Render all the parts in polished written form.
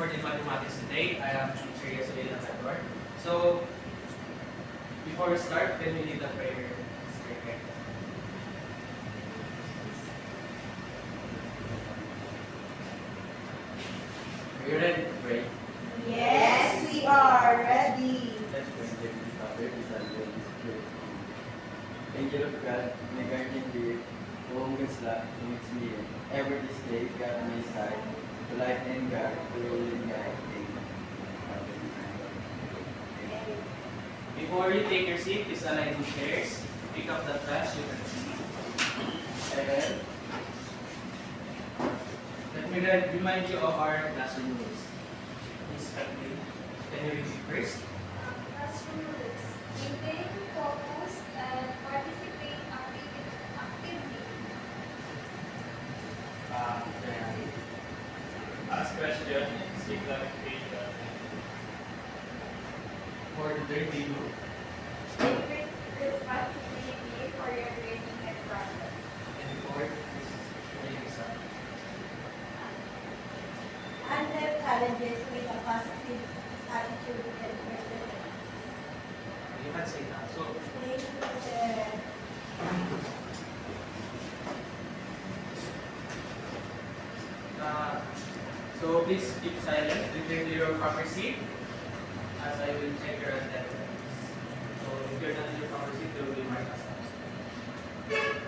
for the mathematics today. I am teacher JESSU LABRADOR. So, before we start, can we lead the prayer? Are you ready to pray? Yes, we are ready. Let's pray. Father, Son, and Spirit. Angel of God, regarding the Woman's Love, in its meaning, ever this day, God on his side, to light and God, to rule and guide. Before you take your seat, please align the chairs. Pick up the trash you can see. And let me remind you of our classroom rules. Please, Kathleen, can you read it first? Classroom rules. Maintain focus and participate actively. Ask questions, seek clarification. For the third video, Take responsibility for your learning and progress. and the fourth is reading exam. Handle challenges with a positive attitude and perseverance. You can say that. So, Thank you, sir. so please keep silent. Return to your proper seat as I will check your attendance. So if you're not in your proper seat, you will be marked as absent.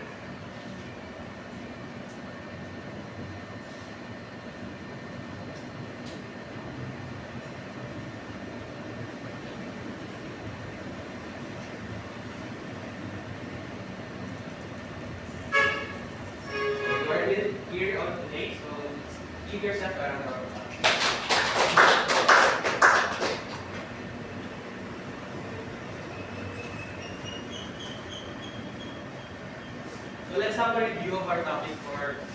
So you are here on today, so keep yourself around our So let's have a review of our topic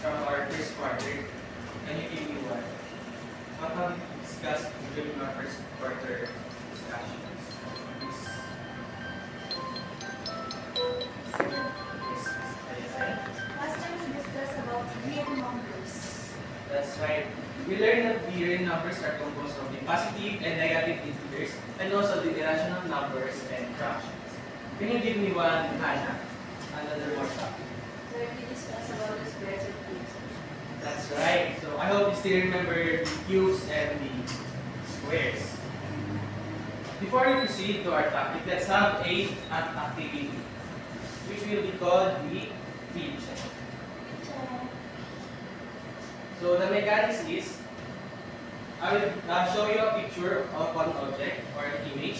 from our first quarter. Can you give me what? What have we discussed during our first quarter discussions? Please. Yes, Ayesen. Last time we discussed about real numbers. That's right. We learned that the real numbers are composed of the positive and negative integers and also the irrational numbers and fractions. Can you give me one, Hannah? Another more topic. So we discussed about the squares and cubes. That's right. So I hope you still remember the cubes and the squares. Before we proceed to our topic, let's have an activity, which will be called the field check. So the mechanics is, I will show you a picture of one object or an image,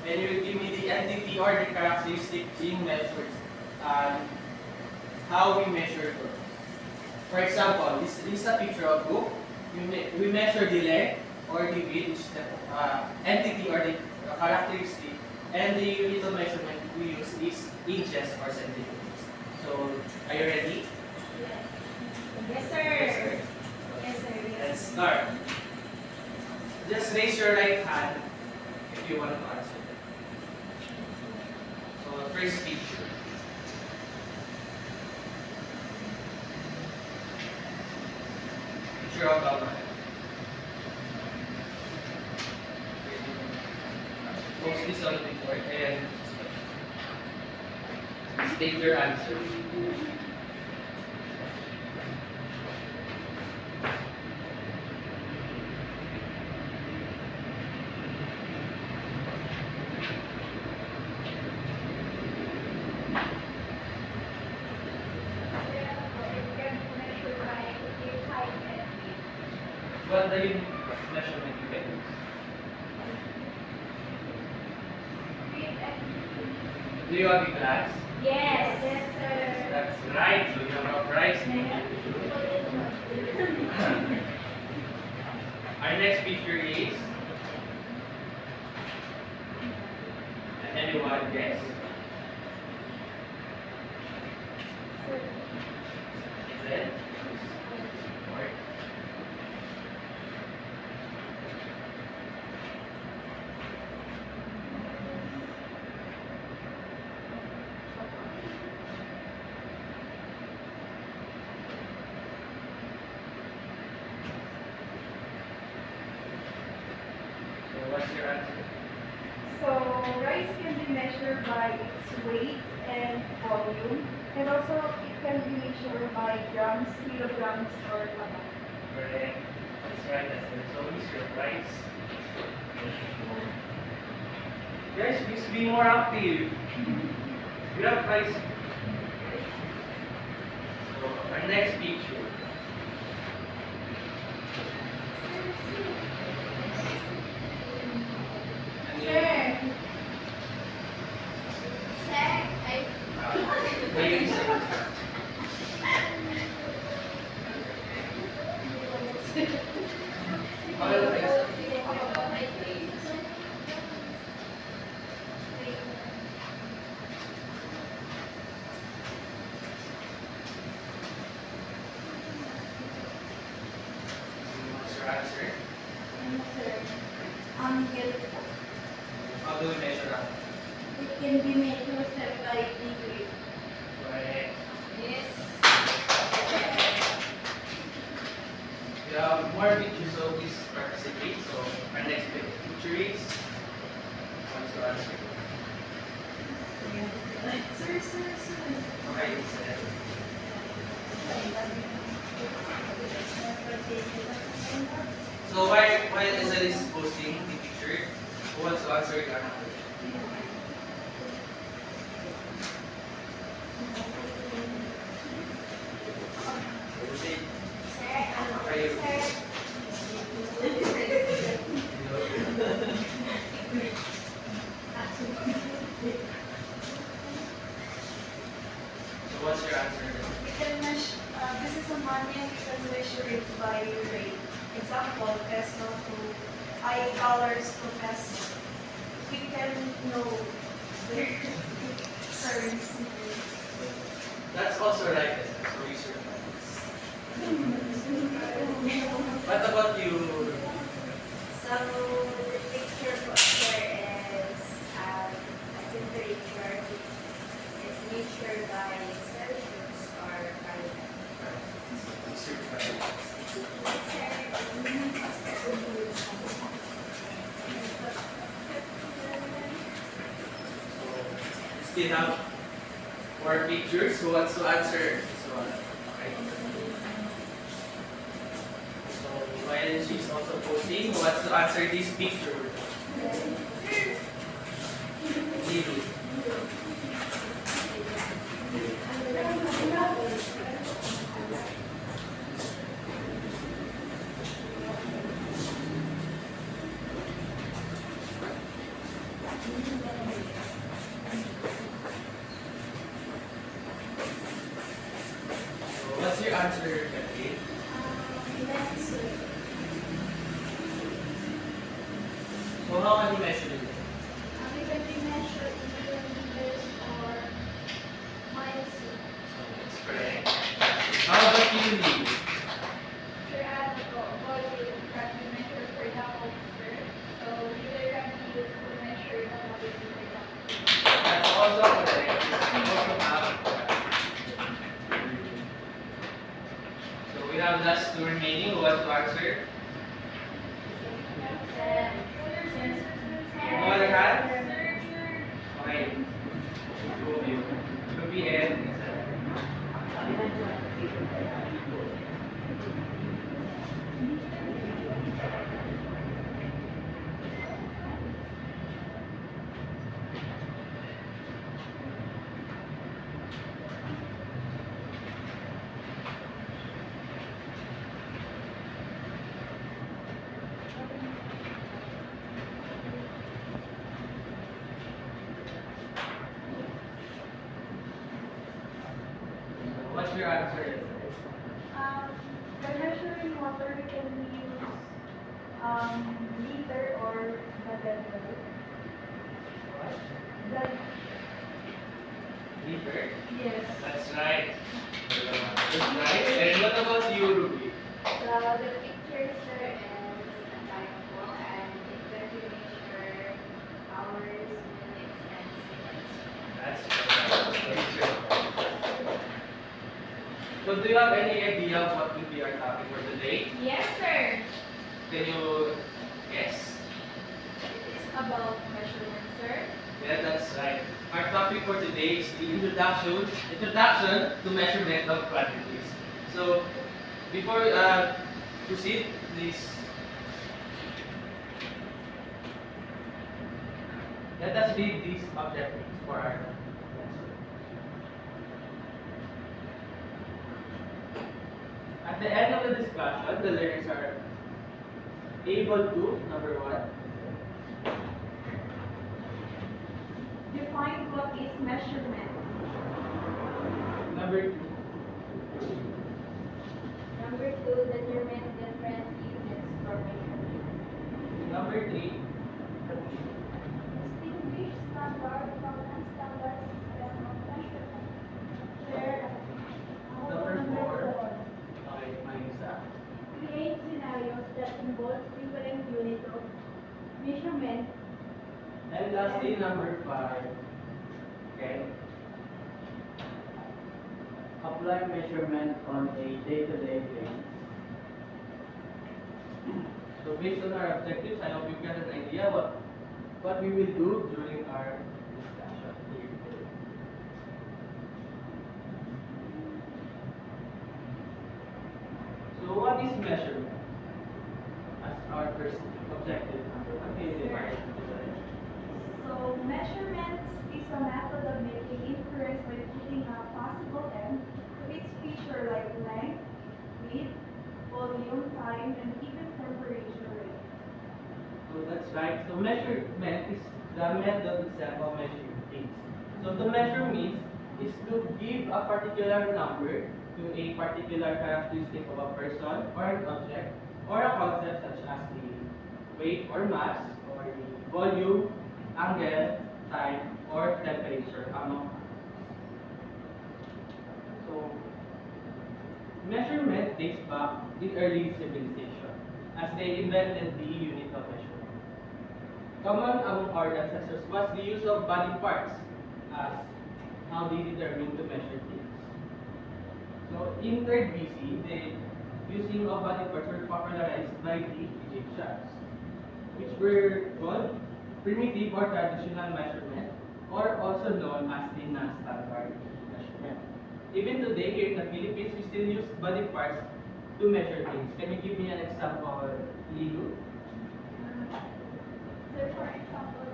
and you will give me the entity or the characteristic being measured and how we measure those. For example, this is a picture of book. We measure the length or the width, which is the entity or the characteristic, and the unit of measurement we use is inches or centimeters. So, are you ready? Yes, sir. Yes, sir. Yes, sir. Let's start. Just raise your right hand if you want to answer. So, first picture. Picture of a man. Post this on the board and state your answer. What the unit of measurement you can use? Do you have a class? Yes, yes, sir. That's right. So you have a prize. Our next picture is. Anyone guess? Is it? Or what's your answer? So rice can be measured by its weight and volume, and also it can be measured by grams, kilograms, or amount. Correct. That's right, answer. So use your rice. Guys, please be more active. You have rice. So our next picture. Sir, Wait. What's your answer? Angle. How do we measure that? It can be measured 75 degrees. Correct. Yes. We have more pictures, so please participate. So our next picture is what's your answer? Okay, it's so while Lisa is posting the picture, who wants to answer it or not? Okay. So what's your answer? We can measure, this is a money and we can measure it by rate. Example, peso to dollars to peso. We can know the currency. That's also right. So use your What about you? So the picture here is a temperature is measured by Celsius or Fahrenheit. Use your Fahrenheit. Still have more pictures. Who wants to answer this one? Okay. So while she's also posting, who wants to answer this picture? Lily. So what's your answer, Kathleen? So how can you measure it? It can be measured in meters or miles. That's correct. How about you, Lee? Sure, the volume can be measured for example, so either can be used to measure the volume for example. That's also correct. You also have so we have last two remaining. Who wants to answer? No other hand? Okay. Ruby and what's your answer? By measuring water, we can use liter or milliliter. That, Liter? yes. That's right. That's right. And what about you, Ruby? So the picture, sir, is a diagram and it can be measured hours, minutes, and seconds. That's correct. So do you have any idea of what will be our topic for today? Yes, sir. Can you guess? about measurement, sir. Yeah, that's right. Our topic for today is the introduction to measurement of quantities. So, before we proceed, please let us read these objectives for our lesson. At the end of the discussion, the learners are able to, number one, Define what is measurement. number two, Number 2, determine different units for measurement. number three, Distinguish standard from non-standard system of measurement. Share. number four, okay, may isa. Create scenarios that involve different units of measurement. And lastly, number five, okay, Apply measurement on a day-to-day basis. so based on our objectives, I hope you get an idea what we will do during our discussion here today. So what is measurement? As our first objective, number one, can you define it? So, measurements is a method of making inference by putting a possible n to its feature like length, width, volume, time, and even temperature rate. So that's right. So measurement is the method itself of measuring things. So to measure means is to give a particular number to a particular characteristic of a person or an object or a concept such as the weight or mass or the volume, angle, time, or temperature among others. So measurement dates back in early civilization as they invented the unit of measurement. Common among our ancestors was the use of body parts as how they determined to measure things. So in 3rd BC, the using of body parts were popularized by the Egyptians, which were called primitive or traditional measurement, or also known as the non-standard measurement. Even today, here in the Philippines, we still use body parts to measure things. Can you give me an example, Lilu? So for example,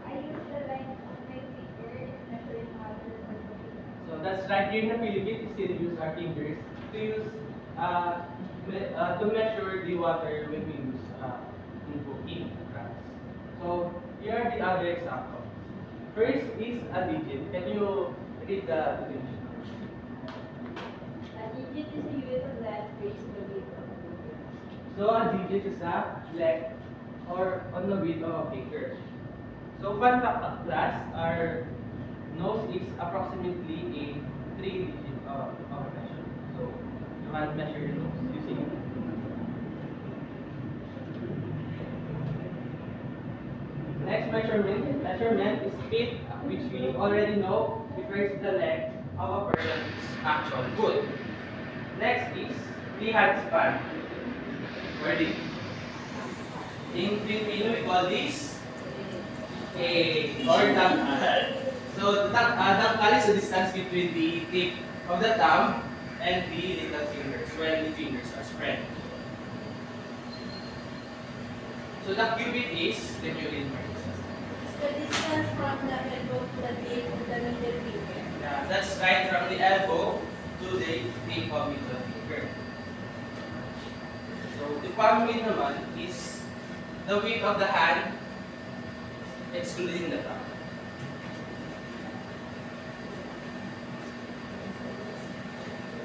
I use the length of my finger in measuring water or something. So that's right. Here in the Philippines, we still use our fingers to use to measure the water when we use in cooking. So here are the other examples. First is a digit. Can you read the definition? A digit is a unit of length based on the width of a finger. So a digit is a length or on the width of a finger. So fun fact class, our nose is approximately a 3-digit of measure. So you can measure your nose using it. Next measurement is feet, which we already know refers to the length of a person's actual foot. Next is the handspan. Where did in Filipino we call this a or dangkal. So dangkal is the distance between the tip of the thumb and the little fingers when the fingers are spread. So the cubit is, can you read more? It's the distance from the elbow to the tip of the middle finger. Yeah, that's right from the elbow to the tip of middle finger. So the palm width naman is the width of the hand excluding the thumb.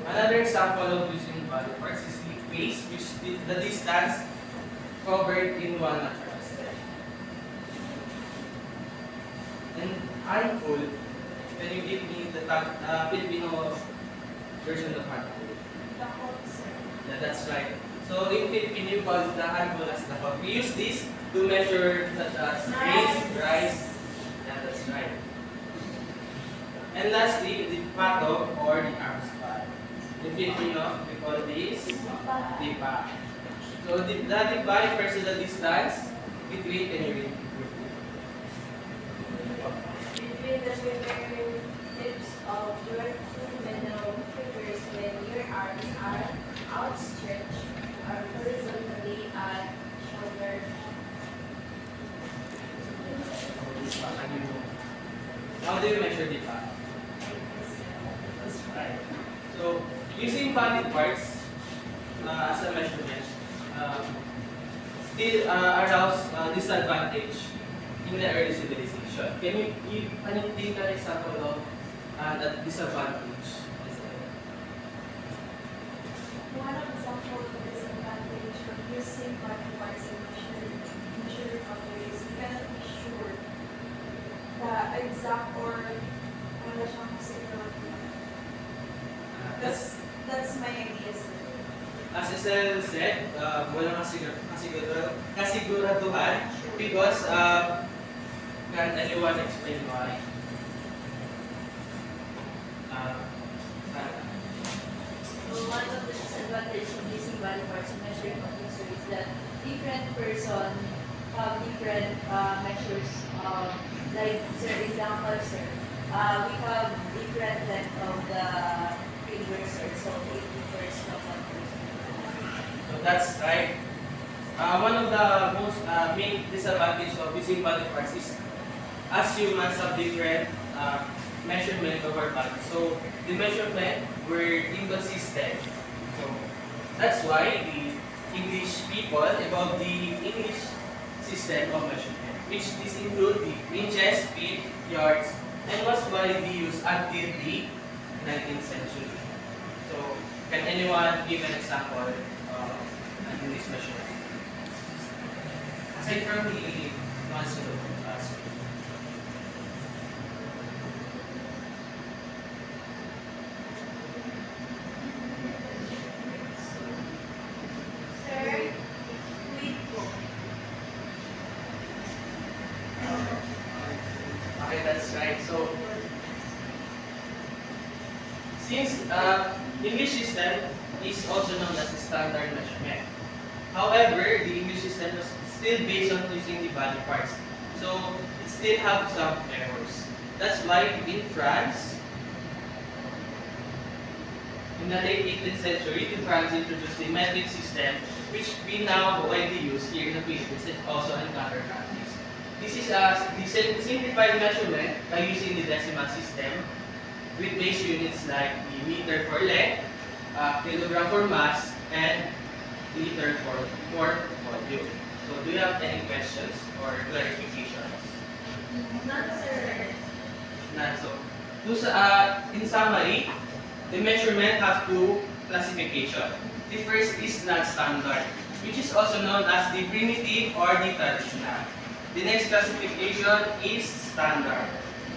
Another example of using body parts is the face, which is the distance covered in one natural step. And handful, can you give me the Filipino version of handful? The whole set. Yeah, that's right. So in Filipino, you call the handful as the hot. We use this to measure such as grains, rice. Yeah, that's right. And lastly, the pato or the arm span. In Filipino, we call this dipa. So the dipa refers to the distance between, can you read? will the fingertips of your two middle fingers when your arms are outstretched or horizontally at shoulder. How do you measure the back? That's right. So, using body parts as a measurement still arouse disadvantage in the early civilization. Can you take an example of that disadvantage? One example of disadvantage of using body parts and measure boundaries, you cannot be sure the exact or wala siyang security. That's my idea, sir. As Isel said, walang kasiguraduhan because can anyone explain why? One of the disadvantages of using body parts and measuring objects is that different person have different measures. Like, sir, example, sir, we have different length of the fingers, sir, so it differs from one person. So that's right. One of the most main disadvantages of using body parts is as humans have different measurement of our body. So the measurement were inconsistent. So that's why the English people evolved the English system of measurement, which this include the inches, feet, yards, and was widely used until the 19th century. So can anyone give an example of an English measurement? Aside from the ones in the screen. Sir, wait po. Okay, that's right. So, since English system is also known as a standard measurement. However, the English system was still based on using the body parts. So, it still have some errors. That's why in France, in the late 18th century, France introduced the metric system, which we now widely use here in the Philippines and also in other countries. This is the simplified measurement by using the decimal system with base units like the meter for length, kilogram for mass, and liter for volume. So do you have any questions or clarifications? None, sir. None. So, in summary, the measurement have two classification. The first is non-standard, which is also known as the primitive or the traditional. The next classification is standard,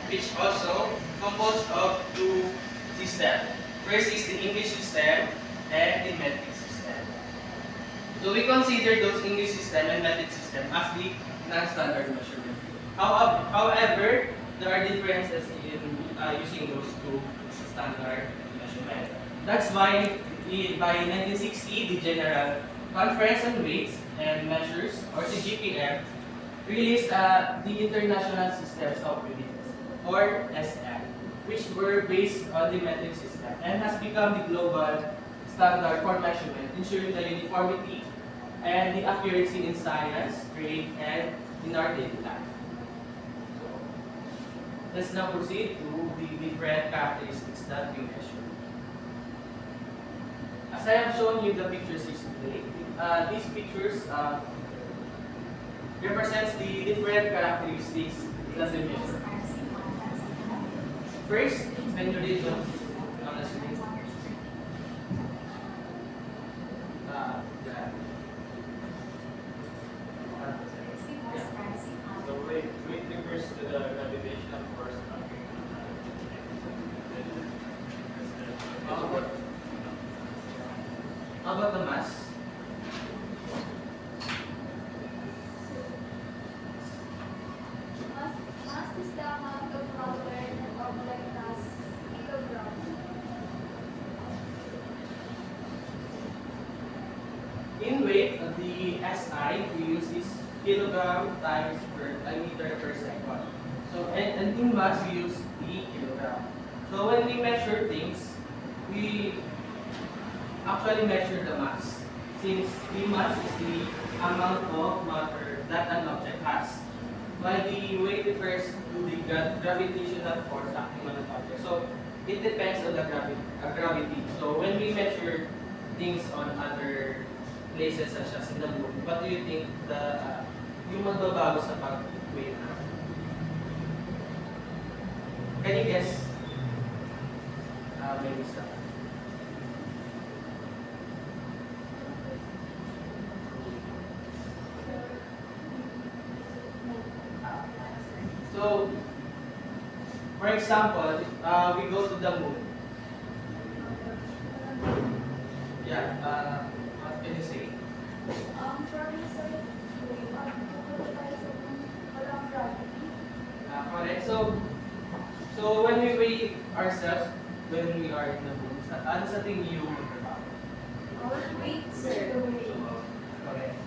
which also composed of two systems. First is the English system and the metric system. So we consider those English system and metric system as the non-standard measurement. However, there are differences in using those two standard measurement. That's why by 1960, the General Conference on Weights and Measures, or CGPM, released the International Systems of Units, or SM, which were based on the metric system and has become the global standard for measurement, ensuring the uniformity and the accuracy in science, trade, and in our daily life. So, let's now proceed to the different characteristics that we measure. As I have shown you the pictures today, these pictures represents the different characteristics that we measure. First, can you read them on the screen? So weight refers to the gravitational force acting on How about the mass? Mass is the amount of matter in an object mass, kilogram. In weight, the SI we use is kilogram times per meter per second. So, and in mass, we use the kilogram. So, when we measure things, we actually measure the mass. Since the mass is the amount of matter that an object has. While the weight refers to the gravitational force acting on an object. So, it depends on the gravity. So, when we measure things on other places such as in the moon, what do you think yung magbabago sa pag-weight na? Can you guess? Maybe stop. So, for example, we go to the moon. Yeah, what can you say? Probably sa walang gravity. Correct. So when we weigh ourselves, when we are in the moon, ano sa tingin niyo yung magbabago? Our weight, sir. Correct.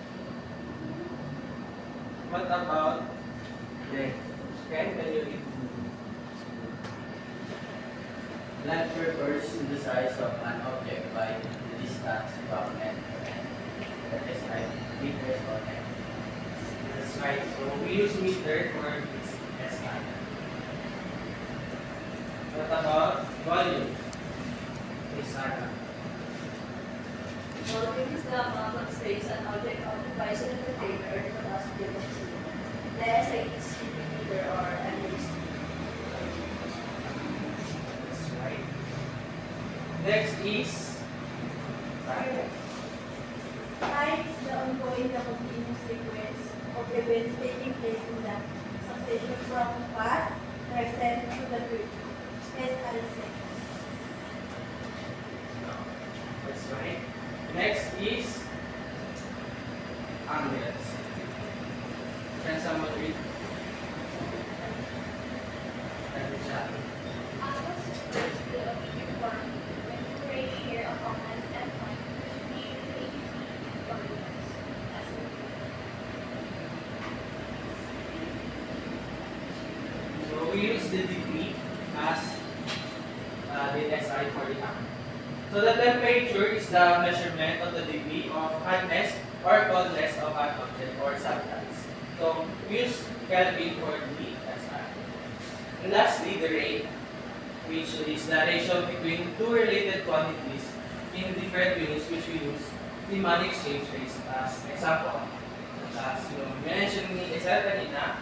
What about length? Can you read? Length refers to the size of an object by the distance from end to end. That is like meters or end. That's right. So we use meter for this SI. What about volume? Isara. Volume is the amount of space an object occupies in a container or the capacity of a fluid. The SI is meter or ml. That's right. Next is time. Time is the ongoing, the continuous sequence of events taking place in the succession from past, present to the future. Space as seconds. That's right. Next is angles. Can someone read? Angles refers to the oblique form when two rays share a common endpoint, being ABC coordinates. As So we use the degree as the SI for the angle. So the temperature is the measurement of the degree of hotness or coldness of an object or substance. So we use Kelvin for the SI. And lastly, the rate, which is the ratio between two related quantities in different units, which we use the money exchange rates as example. As yung mention ni Isel kanina,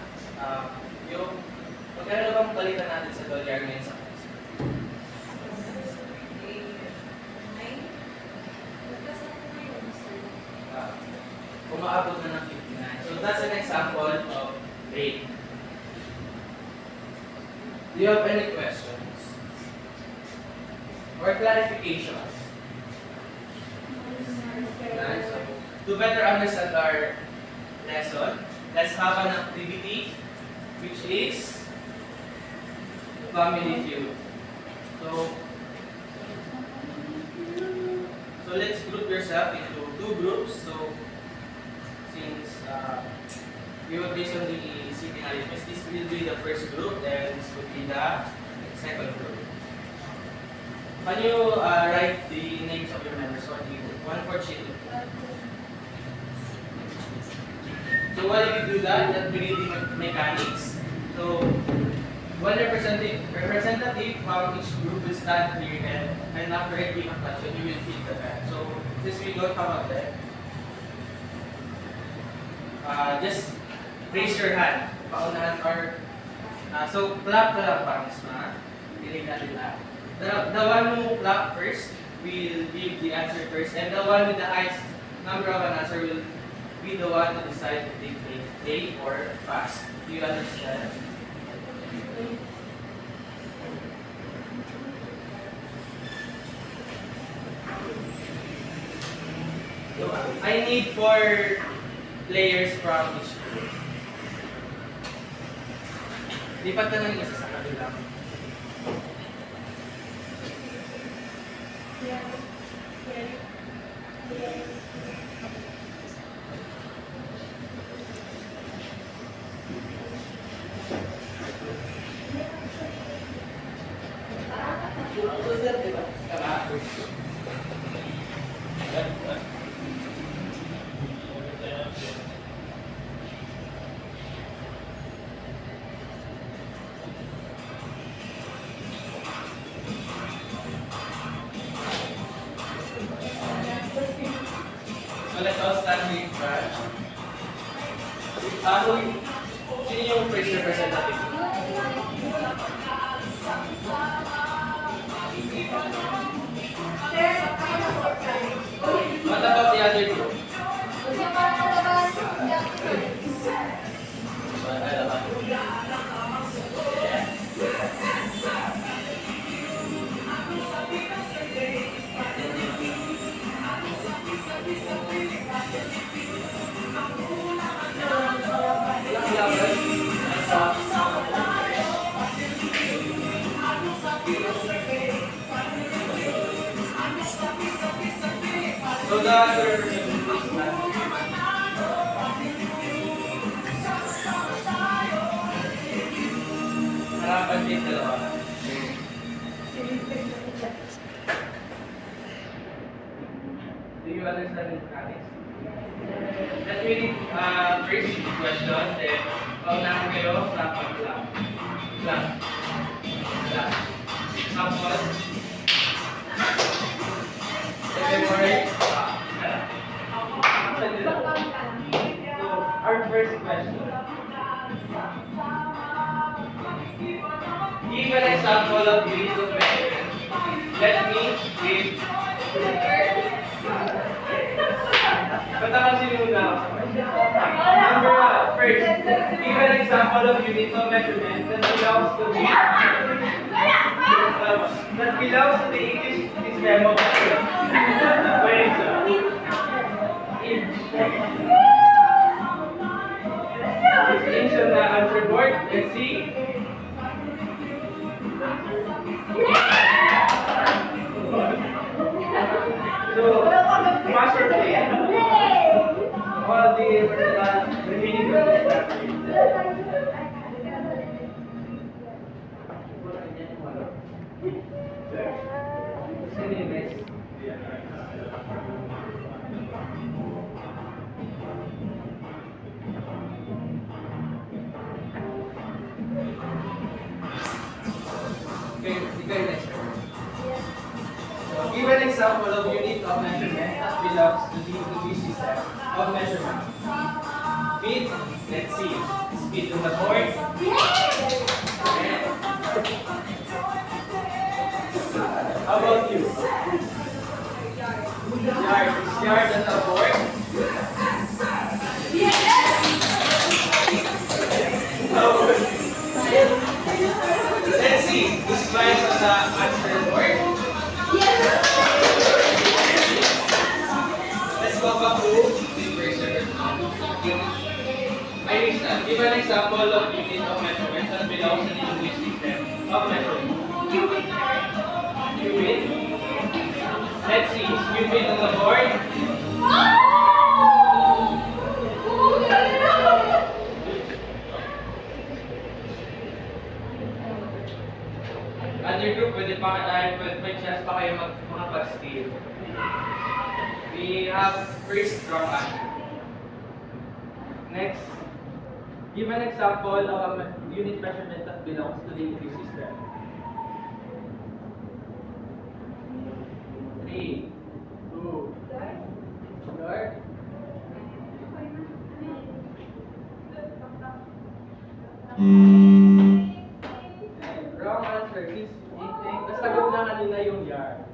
yung magkano bang palitan natin sa dolyar ngayon sa peso? Umaabot na ng 59. So that's an example of rate. Do you have any questions? Or clarifications? None. So, to better understand our lesson, let's have an activity which is family feud. So let's group yourself into two groups. So since we will based on the seating arrangements, this will be the first group, and this will be the second group. Can you write the names of your members? One for Chile. So while you do that, that will be the mechanics. So one representative from each group will stand near them, and after it being a question, you will pick the band. So since we don't have a deck, just raise your hand. Paunahan or so clap ka lang pangs na. Piling natin lahat. The one who clap first will give the answer first, and the one with the highest number of an answer will be the one to decide if they play or pass. Do you understand? So I need 4 players from each group. Lipat na lang isa sa kabila. So let's all stand with Brad. Sino yung first representative? Sir, ako na po, sorry. What about the other group? So the other representative is not. Harapan din dalawa. Do you understand the mechanics? Let me read first question, then paunahan kayo sa pag-clap. Clap. Clap. Example. February. So, our first question. Give an example of unit of measurement. Let me give. Patakan sino muna ako. Number one, first, give an example of unit of measurement that belongs to the English system of measurement. Wait, inch on the answer board. Let's see. So, master play. All the remaining groups Okay, next. Give an example of unit of measurement that belongs to the English system of measurement. Feet, let's see. Speed on the board. And how about you? Yard. Is yard on the board? Let's see. Is miles on the answer board? Let's go back to the first give an example of unit of measurement that belongs to the English system of measurement. Cubit. Let's see, is cubit on the board? Other group, pwede chance pa kayo makapag-steal. We have first wrong answer. Next, give an example of a unit measurement that belongs to the English system. 3, 2, start. Wrong answer is eating. Basta gawin na kanina yung yard.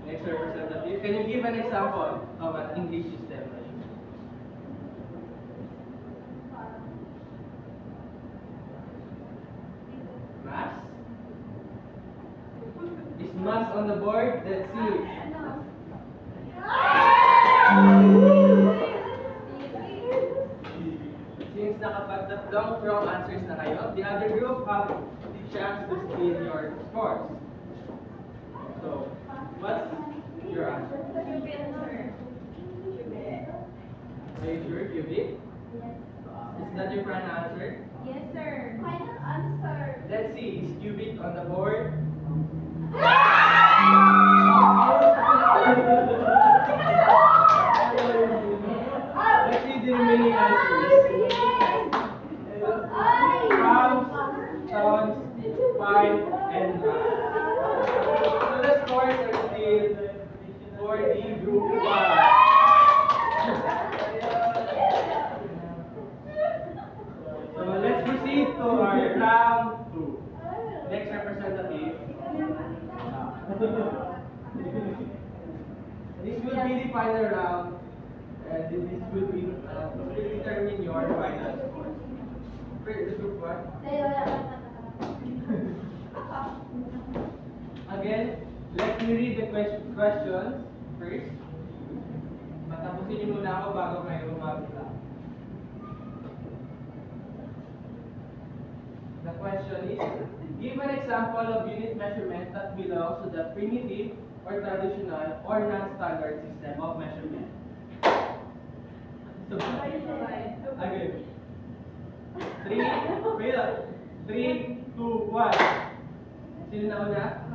Next representative. Can you give an example of an English system? Mass? Is mass on the board? Let's see. Since nakapagtatlong wrong answers na kayo, the other group have the chance to steal your scores. So, what's your answer? Are you sure, Cubit? Is that your final answer? Yes, sir. Final answer. Let's see, is Cubit on the board? Let's see the remaining answers. Pounds, tons, 5, and 9. So the scores are still for the group 1. the final round, this will determine your final score. First, group one. Again, let me read the questions first. Matapusin niyo muna ako bago kayo umabila. The question is, give an example of unit measurement that belongs to the primitive or traditional or non-standard system of measurement. So, again. 3, 2, 1. Sino na una?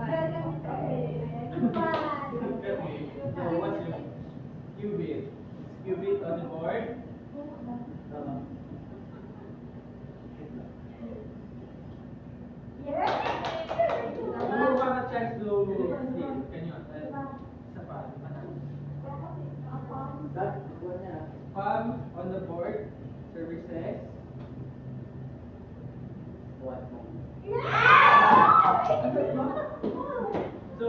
So, what's your qubit? Qubit on the board. Who have a chance to steal? Can you isa pa? Palm on the board. Services. What? So,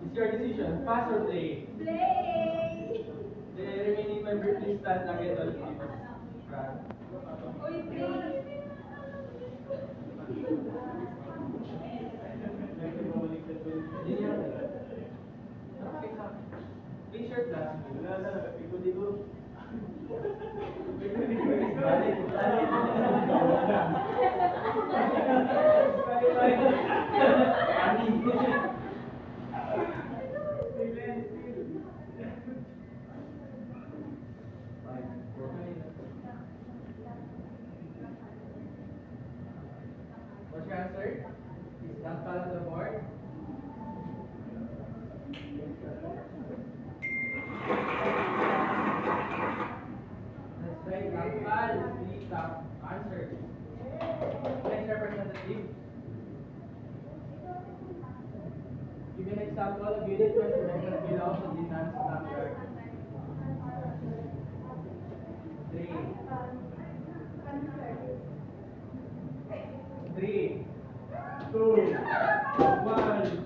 it's your decision. Pass or play? Play! The remaining member, please stand again on the table. Uy, play! T-shirt last. What's your answer? Is that part of the board? That's right, Rampal is the top answer. Next representative. Give an example of unit measurement that belongs to the non-standard. 3, 2, 1.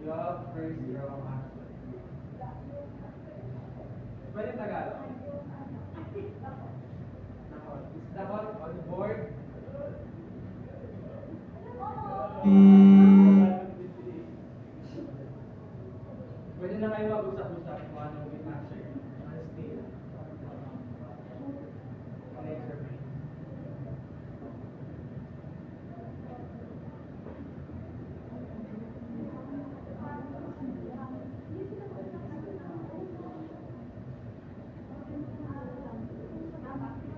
Your first wrong answer. Pwede Tagalog. Is the hot on the board? Pwede na kayo mag-usap-usap kung ano yung answer. Stay. Next survey.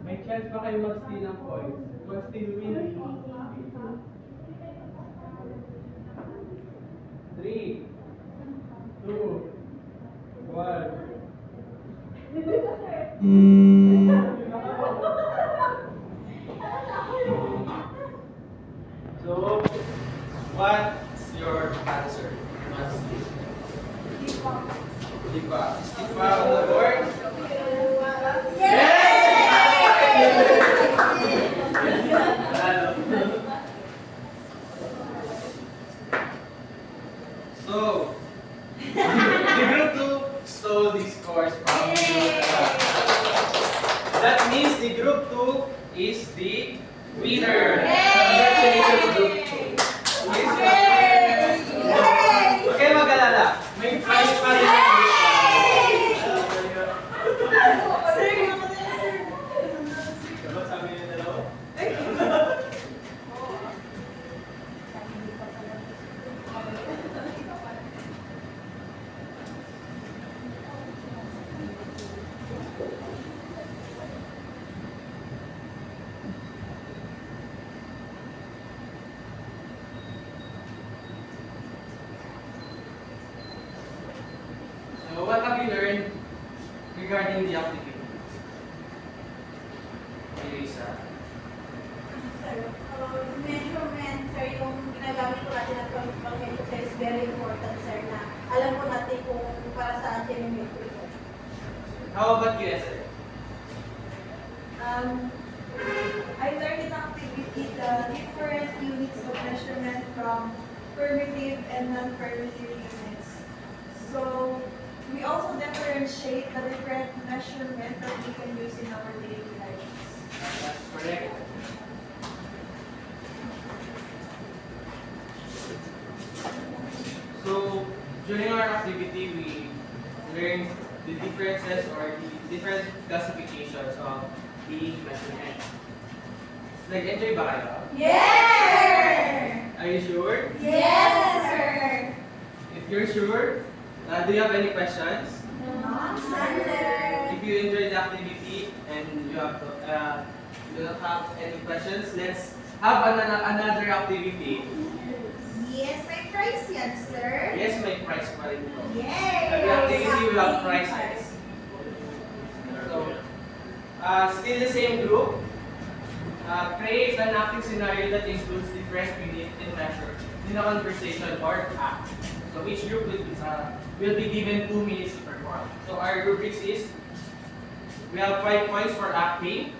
May chance ba kayo mag-steal ng points? Mag-steal win. 3, 2, 1. So, what's your answer? What's this? Lipa. Is Lipa on the board? So, the group 2 stole the scores from the group 1. That means the group 2 is the winner. Congratulations, group 2. Huwag kayo mag-alala. May prize pa rin. Sabi niyo dalawa? So what have you learned regarding the application? Elisa. Measurement, sir, yung ginagamit ko natin na pag-measure, sir, is very important, sir, na alam ko natin kung para saan siya yung measure ko. How about you, Esther? I learned in activity the different units of measurement from permittive and non-permittive units. So we also differentiate the different measurement that we can use in our daily lives. That's correct. So during our activity, we learned the differences or the different classifications of the measurement. Nag-enjoy ba kayo? Yes! Are you sure? Yes, sir! If you're sure, do you have any questions? If you enjoyed the activity and you do not have any questions, let's have another activity. Yes, may prize yan, sir. Yes, may prize pa rin ito. Yay! Every activity will have prizes. So, still the same group. Create an active scenario that includes different units and measures in a conversation or act. So each group will be given 2 minutes to perform. So our rubrics is, we have 5 points for acting,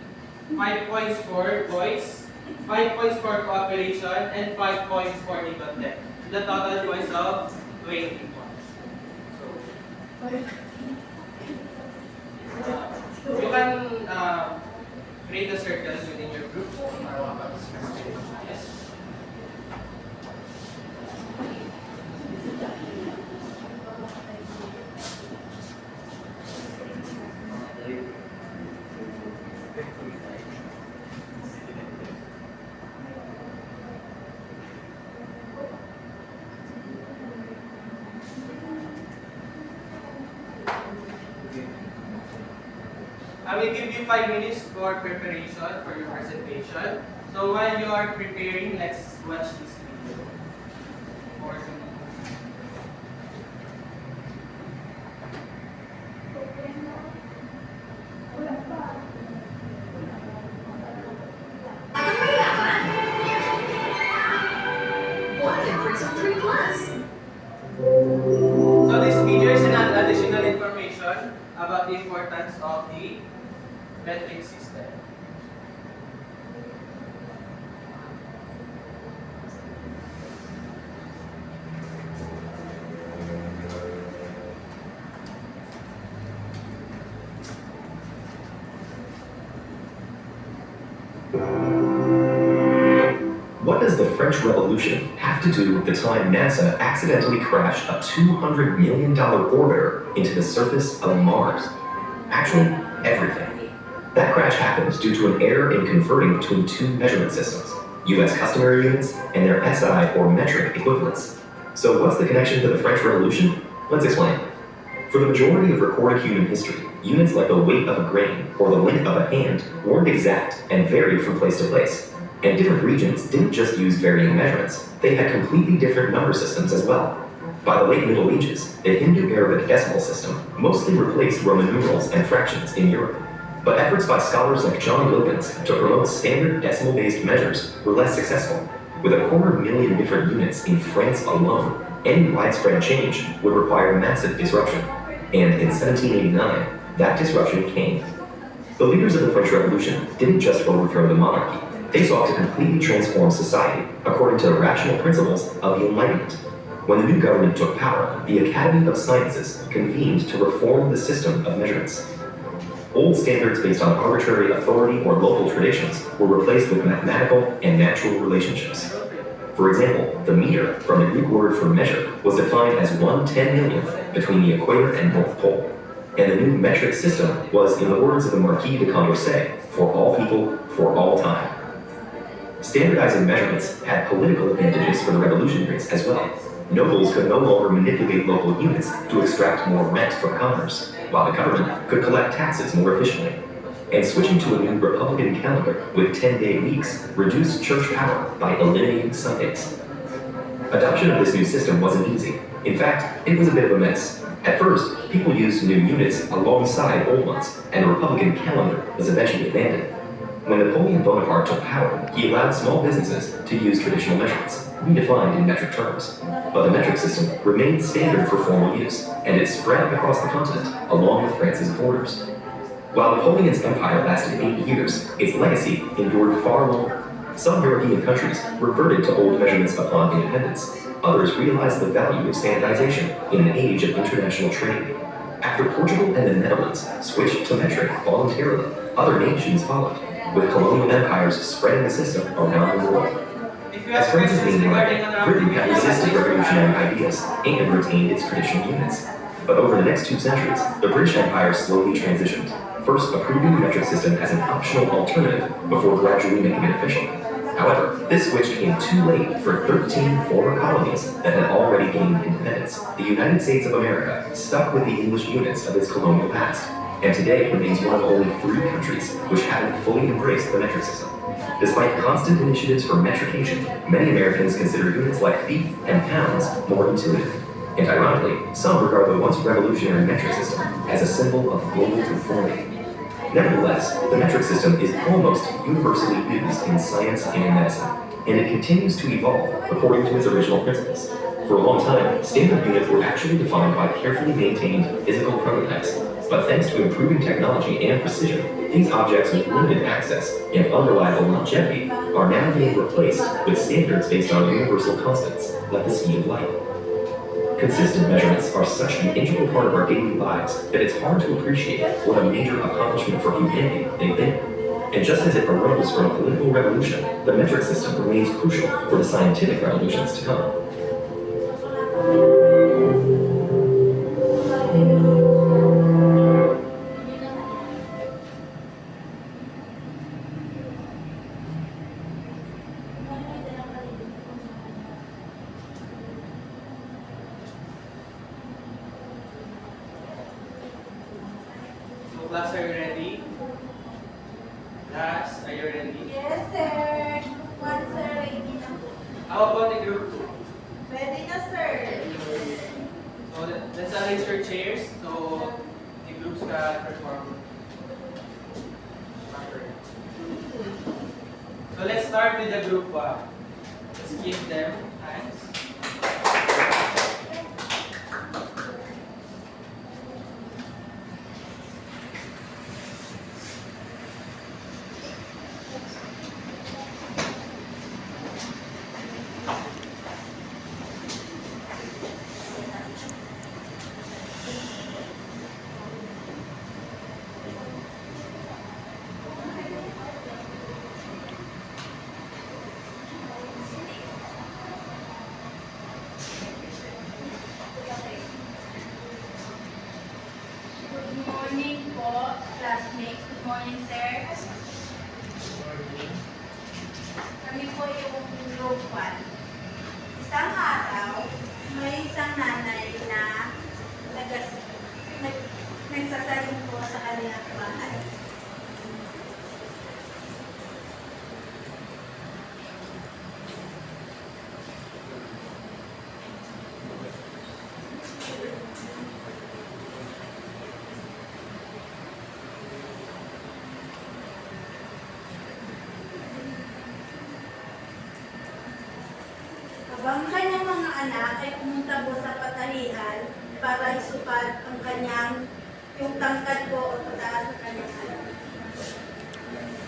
5 points for voice, 5 points for cooperation, and 5 points for the content. The total points of 20 points. So you can create a circle within your group. Yes. I will give you 5 minutes for preparation for your presentation. So while you are preparing, let's watch this video. Or so this video is an additional information about the importance of the metric system. What does the French Revolution have to do with the time NASA accidentally crashed a $200 million orbiter into the surface of Mars? Actually, everything. That crash happened due to an error in converting between two measurement systems, US customary units and their SI or metric equivalents. So what's the connection to the French Revolution? Let's explain. For the majority of recorded human history, units like the weight of a grain or the length of a hand weren't exact and varied from place to place. And different regions didn't just use varying measurements, they had completely different number systems as well. By the late Middle Ages, the Hindu-Arabic decimal system mostly replaced Roman numerals and fractions in Europe. But efforts by scholars like John Wilkins to promote standard decimal-based measures were less successful. With 250,000 different units in France alone, any widespread change would require massive disruption. And in 1789, that disruption came. The leaders of the French Revolution didn't just overthrow the monarchy, they sought to completely transform society according to the rational principles of the Enlightenment. When the new government took power, the Academy of Sciences convened to reform the system of measurements. Old standards based on arbitrary authority or local traditions were replaced with mathematical and natural relationships. For example, the meter, from the Greek word for measure, was defined as 1/10,000th between the equator and North Pole. And the new metric system was, in the words of the Marquis de Condorcet, for all people, for all time. Standardizing measurements had political advantages for the revolutionaries as well. Nobles could no longer manipulate local units to extract more rent from commerce, while the government could collect taxes more efficiently. And switching to a new republican calendar with 10-day weeks reduced church power by eliminating Sundays. Adoption of this new system wasn't easy. In fact, it was a bit of a mess. At first, people used new units alongside old ones, and the republican calendar was eventually abandoned. When Napoleon Bonaparte took power, he allowed small businesses to use traditional measurements, redefined in metric terms. But the metric system remained standard for formal use, and it spread across the continent, along with France's borders. While Napoleon's empire lasted 8 years, its legacy endured far longer. Some European countries reverted to old measurements upon independence. Others realized the value of standardization in an age of international trade. After Portugal and the Netherlands switched to metric voluntarily, other nations followed, with colonial empires spreading the system around the world. If you As have France's questions main regarding rival, on Britain had resisted revolutionary ideas and retained its traditional units. But over the next 2 centuries, the British Empire slowly transitioned, first approving the metric system as an optional alternative before gradually making it official. However, this switch came too late for 13 former colonies that had already gained independence. The United States of America stuck with the English units of its colonial past, and today remains one of only 3 countries which haven't fully embraced the metric system. Despite constant initiatives for metrication, many Americans consider units like feet and pounds more intuitive. And ironically, some regard the once revolutionary metric system as a symbol of global conformity. Nevertheless, the metric system is almost universally used in science and in medicine, and it continues to evolve according to its original principles. For a long time, standard units were actually defined by carefully maintained physical prototypes, but thanks to improving technology and precision, these objects with limited access and unreliable longevity are now being replaced with standards based on universal constants, like the speed of light. Consistent measurements are such an integral part of our daily lives that it's hard to appreciate what a major accomplishment for humanity they've been. And just as it arose from a political revolution, the metric system remains crucial for the scientific revolutions to come. So class, are you ready? Class, are you ready? Yes, sir. One, sir, ready na po. How about the group 2? Ready na, sir. So let's arrange your chairs so the groups can perform properly. So let's start with the group 1. Let's give them hands. Good morning po, classmates. Good morning, sir. Kami po yung group 1. Isang araw, may isang nanay na nagsasaling po sa kanilang bahay. Habang kanyang mga anak ay pumunta po sa patahian para isukat ang kanyang yung tangkad po o pataas sa kanyang anak.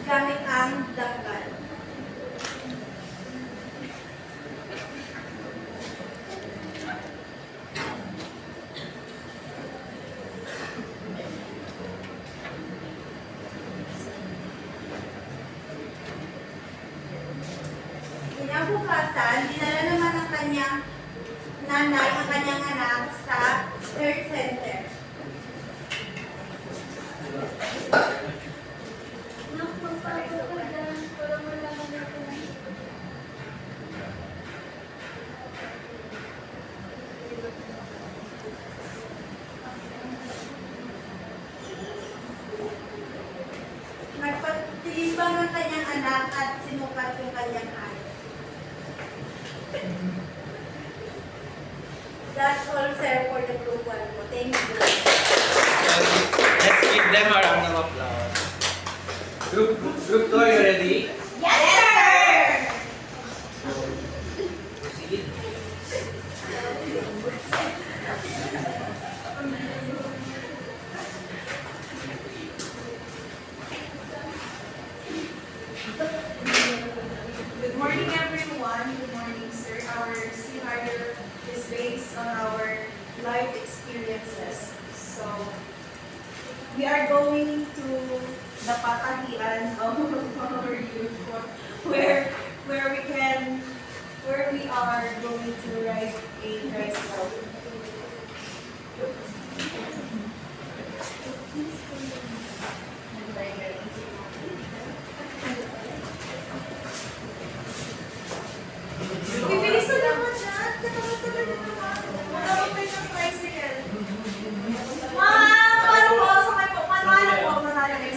Gamit ang dangkal. Kinabukasan, dinala naman ng kanyang nanay ang kanyang anak sa third center. Nagpatilimbang ng kanyang anak at sinukat yung kanyang ay. That's all, sir, for the group 1 po. Thank you. Let's give them a round of applause. Group 2, are you ready? Yes, sir! life experiences. So, we are going to the patahian of our youth where we are going to ride a tricycle. Bibilis na naman siya. Katagal-tagal na naman. Magkaroon tayo ng tricycle. Paano po? Sakay po. Manalo po. Manalo.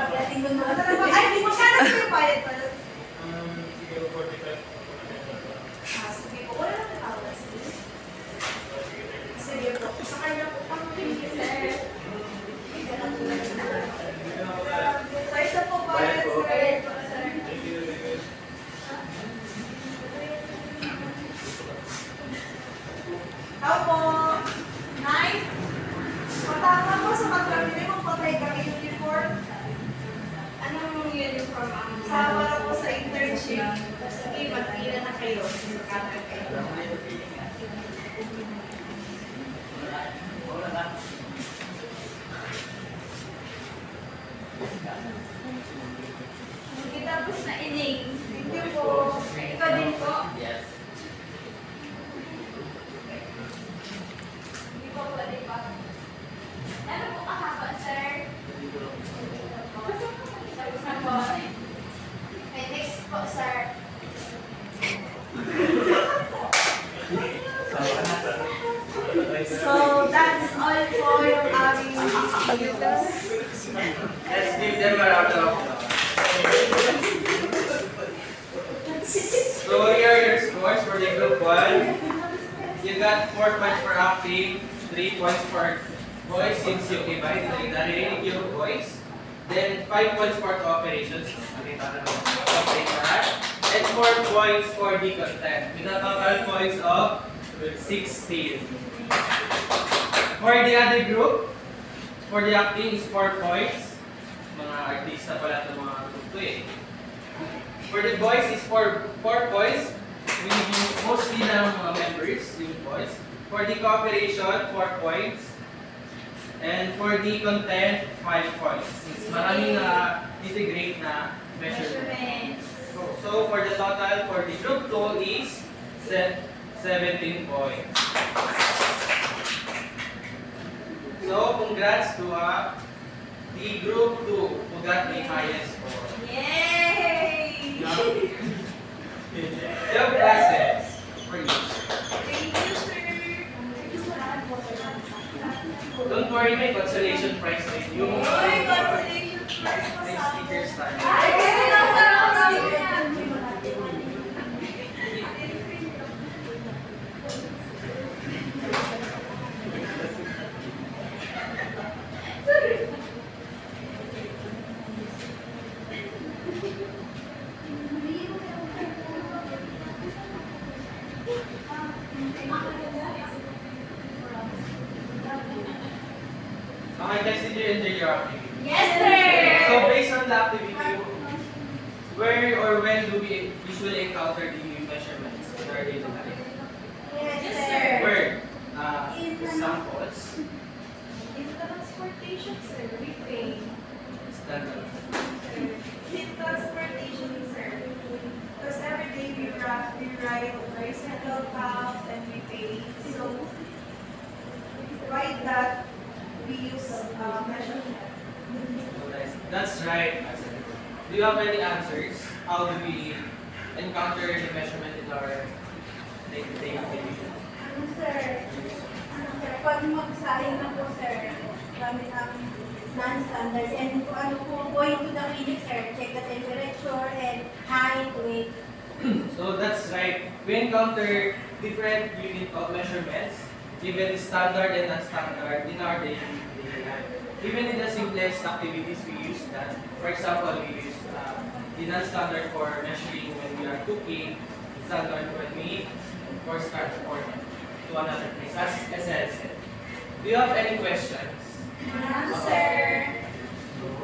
Pagdating doon mo. Ay, di mo siya na bayad pala. Siguro 45. Sige po. Wala na tawag. Sige po. Sakay na po. Pang-tingin, sir. Kahit na po bayad, sir. Opo. Nine. Patama po sa magkabili mong patay kami uniform. Anong uniform ang Sa wala po sa internship. Sige, magpila na kayo. Magkakal kayo. Hindi tapos na ining. Thank you po. Ikaw din po. Yes. Hindi po pwede pa. Ano po kahapon, sir? Tapos na po. Okay, next po, sir. So, that's all for yung aming Let's give them a round of applause. So here are your scores for the group 1. You got 4 points for acting, 3 points for voice since you divide the narrating your voice. Then 5 points for cooperations. Okay, and 4 points for the content. With a total points of 16. For the other group, for the acting is 4 points. Mga artista pala itong mga group to eh. For the voice is 4 points. We mostly ng mga members, yung voice. For the cooperation, 4 points. And for the content, 5 points. Since maraming integrate na measurements. So for the total for the group 2 is 17 points. So congrats to the group 2 who got the highest score. Yay! Job classes for you. Thank you, sir. Don't worry, may consolation prize with you. Oy, consolation prize pa Next sa speaker's time. Ay, gusto na sa Okay, guys, did you enjoy your activity? Yes, sir! So based on the activity, where or when do we usually encounter the measurements in our daily life? Yes, sir. Where? Examples. In transportation, sir, we pay. Standard. In transportation, sir. Because every day we ride bicycle paths and we pay. So, by that, we use measurement. That's right. Do you have any answers? How do we encounter the measurement in our day-to-day activity? Ano, sir? Pag magsahin na po, sir, gamit ang non-standard. And kung ano po, going to the clinic, sir, check the temperature and height, weight. So that's right. We encounter different unit of measurements, even standard and non-standard in our daily life. Even in the simplest activities, we use that. For example, we use the non-standard for measuring when we are cooking, standard when we force transport to another place, as SL said. Do you have any questions? Sir.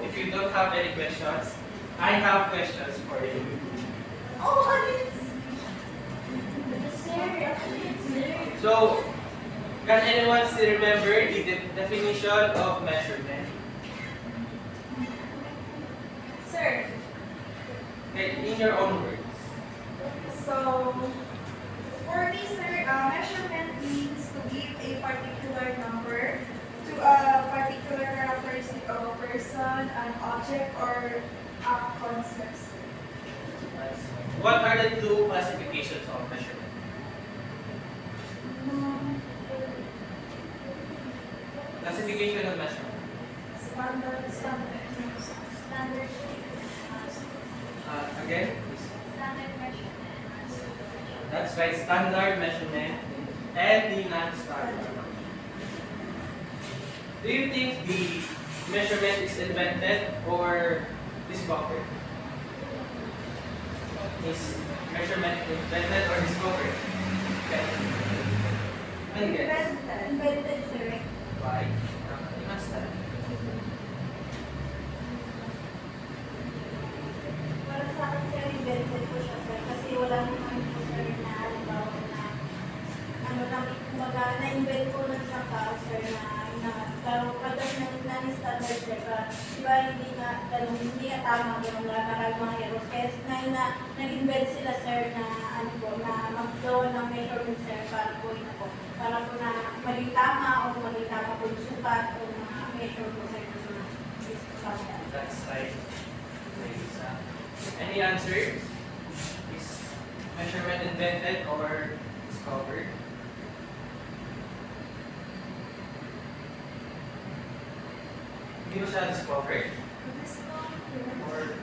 If you don't have any questions, I have questions for you. Oh, Alice! Sir, So, Can anyone still remember the definition of measurement? Sir, Okay, in your own words. so for me, sir, measurement means to give a particular number to a particular characteristic of a person, an object, or a concept, sir. What are the two classifications of measurement? Classification of measurement. Standard. Standard Again, please. standard measurement. That's right, standard measurement and the non-standard. Do you think the measurement is invented or discovered? Is measurement invented or discovered? Okay. Ano guess? Invented, sir. Why? Understand. Para sa akin, sir, invented ko siya, sir. Kasi wala naman po, sir, na halimbawa na kumbaga, na-invent ko lang sa tao, sir, pero pagkat na-standard, sir, diba hindi nga tama, ganun lang, marami mga heroes. Kaya nag-invent sila, sir, na mag-gawa ng measurement, sir, para po na maging tama o maging tama po yung sukat o mga measure po, sir, na That's right. Any answers? Is measurement invented or discovered? Hindi mo siya discovered? Or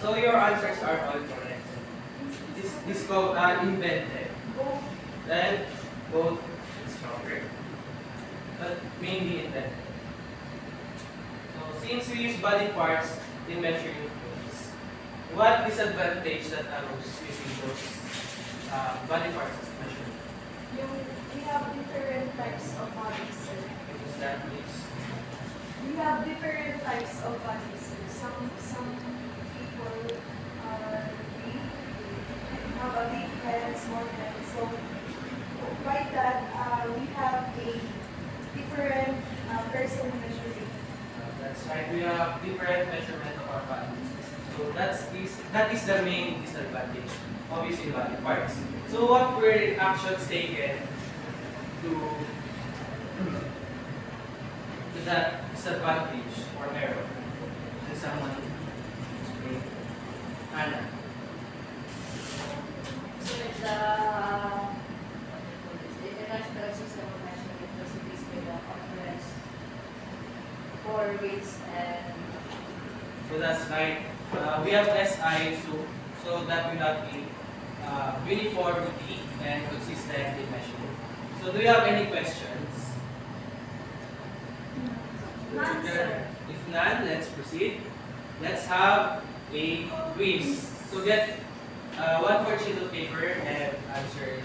so your answers are all correct. Invented. Then both discovered. But mainly invented. So since we use body parts in measuring things, what disadvantage that arose using those body parts as measurement? We have different types of bodies, sir. Because that is We have different types of bodies, sir. Some people are big, have a big head, small head. So by that, we have a different person measuring. that's right. We have different measurement of our bodies. So that is the main disadvantage of using body parts. So what were actions taken to that disadvantage or error? Can someone explain? Anna. So the international system of measurement was based by the conference for weights and So that's right. We have SI so that we have a uniformity and consistent in measurement. So do you have any questions? None, sir. If none, let's proceed. Let's have a quiz. So get 1/4 sheet of paper and answer.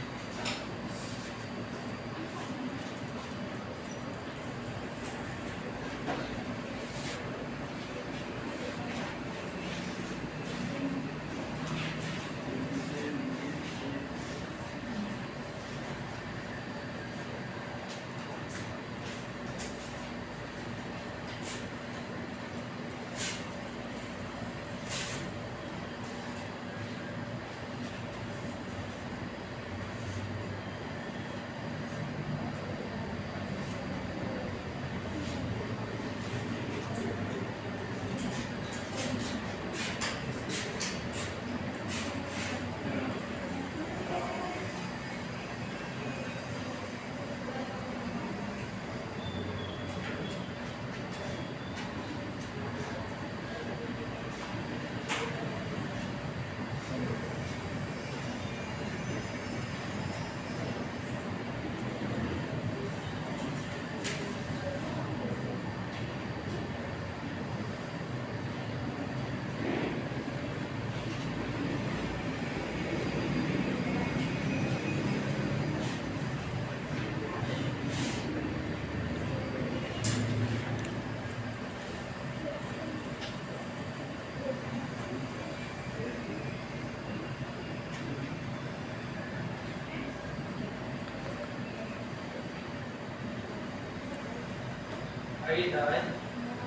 Are you done?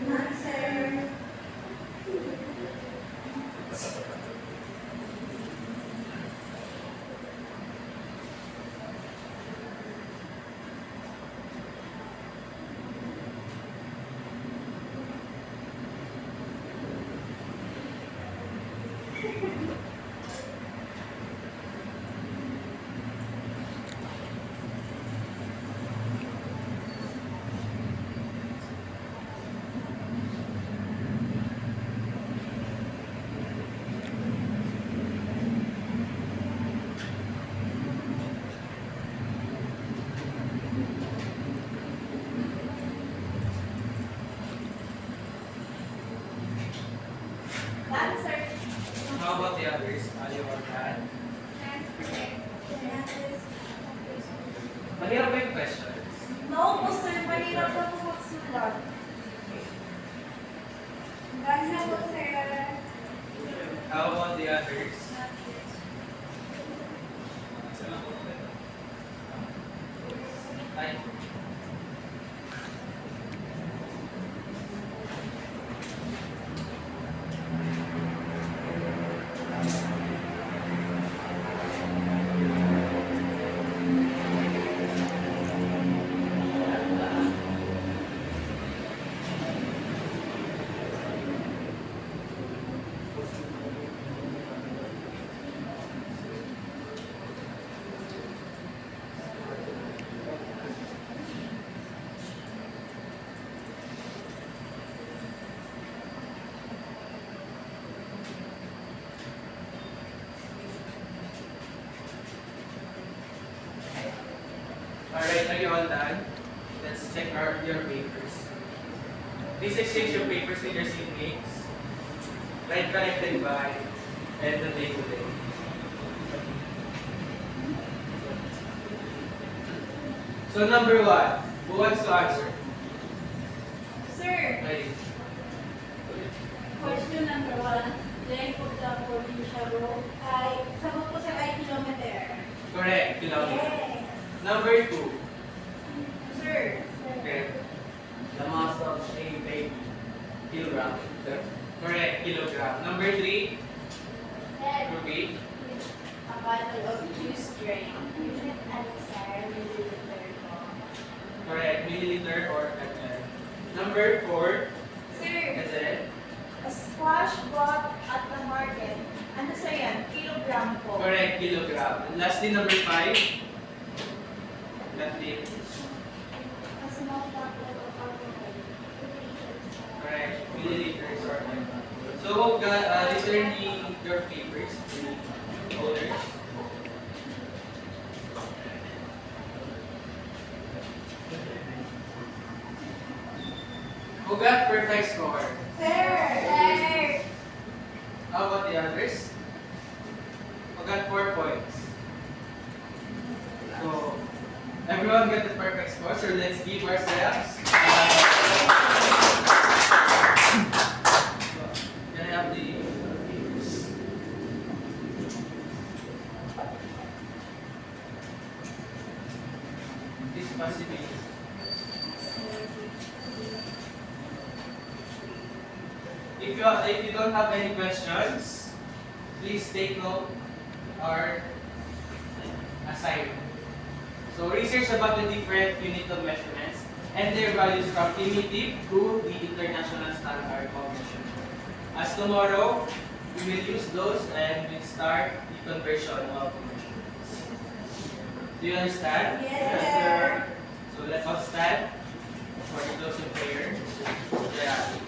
Not, sir. Done, sir. How about the others? Are you all done? Mahirap ba yung questions? No po, sir. Mahirap na po magsulat. Done na po, sir. How about the others? Ay. Alright, are you all done? Let's check your papers. Please exchange your papers with your seatmates. Right connected by and the day to day. So number 1, who wants to answer? Sir, Ready? question number 1. Length of the provincial road ay, sagot po, sir, ay kilometer. Correct, kilometer. Yes. Number 2. Sir. Okay. The mass of a baby. Kilogram. Correct, kilogram. Number 3. Sir, Ruby. a bottle of juice drink. Is it sir, milliliter po? Correct, milliliter or ml. Number 4. Sir, Is it? a squash bought at the market. Ano sa yan? Kilogram po. Correct, kilogram. And lastly, number 5. Lastly. A small bottle of alcohol. Correct, milliliters or ml. So, return your papers to the owners. Who got perfect score? Sir. How about the others? Who got 4 points? So, everyone got the perfect score, so let's give ourselves. Can I have the papers? This possibility. If you don't have any questions, please take note or assignment. So research about the different unit of measurements and their values from primitive to the international standard of measurement. As tomorrow, we will use those and we'll start the conversion of measurements. Do you understand? Yes, sir. So let us stand for the closing prayer. Yeah.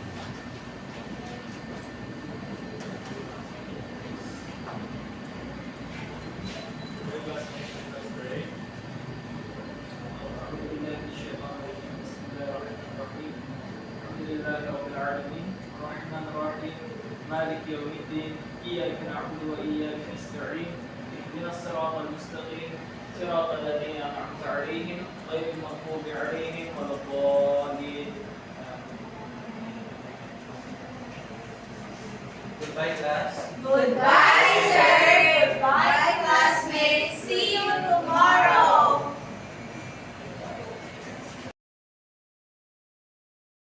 مالك يوم الدين إياك نعبد وإياك نستعين اهدنا الصراط المستقيم صراط الذين أنعمت عليهم غير المغضوب عليهم ولا الضالين. Goodbye, class. Goodbye, sir.